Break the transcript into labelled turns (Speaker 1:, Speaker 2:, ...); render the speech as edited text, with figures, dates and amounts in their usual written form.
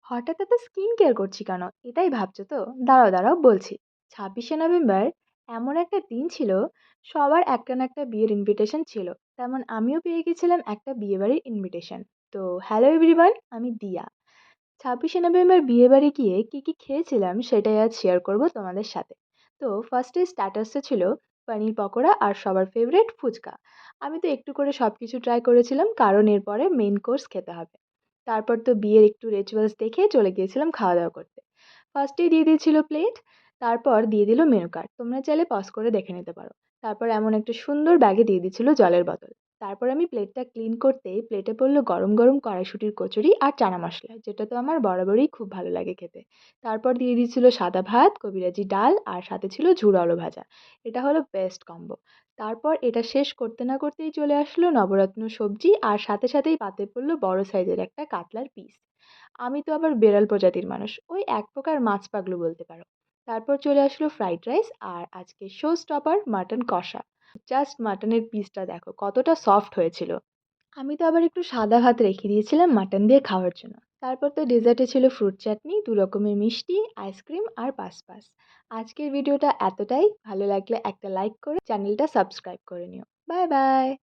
Speaker 1: হঠাৎ এত skin care করছি কেন? এটাই ভাবছো তো? দাঁড়াও দাঁড়াও বলছি। ২৬শে নভেম্বর এমন একটা দিন ছিল, সবার একটা না একটা বিয়ের ইনভিটেশন ছিল। তেমন আমিও পেয়ে গেছিলাম একটা বিয়েবাড়ির ইনভিটেশন। তো হ্যালো এভরিওয়ান, আমি দিয়া। ২৬শে নভেম্বর বিয়েবাড়ি গিয়ে কি খেয়েছিলাম সেটাই আজ শেয়ার করব তোমাদের সাথে। তো ফার্স্টে স্ট্যাটাসে ছিল পনির পকোড়া আর সবার ফেভারিট ফুচকা। আমি তো একটু করে সব কিছু ট্রাই করেছিলাম, কারণ এরপরে মেইন কোর্স খেতে হবে। তারপর তো বিয়ের একটু রিচুয়ালস দেখে চলে গিয়েছিলাম খাওয়া দাওয়া করতে। ফার্স্টেই দিয়ে দিয়েছিল প্লেট, তারপর দিয়ে দিল মেনু কার্ড, তোমরা চাইলে পজ করে দেখে নিতে পারো। তারপর এমন একটা সুন্দর ব্যাগে দিয়ে দিয়েছিল জলের বোতল। তারপর আমি প্লেটটা ক্লিন করতেই প্লেটে পড়লো গরম গরম কড়াইশুঁটির কচুরি আর চানা মশলা, যেটা তো আমার বরাবরই খুব ভালো লাগে খেতে। তারপর দিয়ে দিয়েছিল সাদা ভাত, কবিরাজি ডাল আর সাথে ছিল ঝুড়ো ভাজা। এটা হলো বেস্ট কম্বো। তারপর এটা শেষ করতে না করতেই চলে আসলো নবরত্ন সবজি, আর সাথে সাথেই পাতে পড়লো বড় সাইজের একটা কাতলার পিস। আমি তো আবার বেড়াল প্রজাতির মানুষ, ওই এক প্রকার মাছ পাগলু বলতে পারো। তারপর চলে আসলো ফ্রাইড রাইস আর আজকে শো স্টপার মাটন কষা। জাস্ট মাটনের পিসটা দেখো কতটা সফট হয়েছিল। আমি তো আবার একটু সাদা ভাত রেখে দিয়েছিলাম মাটন দিয়ে খাওয়ার জন্য। তারপর তো ডেজার্টে ছিল ফ্রুট চাটনি, দু রকমের মিষ্টি, আইসক্রিম আর পাস। আজকের ভিডিওটা এতটাই ভালো লাগলে একটা লাইক করে চ্যানেলটা সাবস্ক্রাইব করে নিও। Bye bye.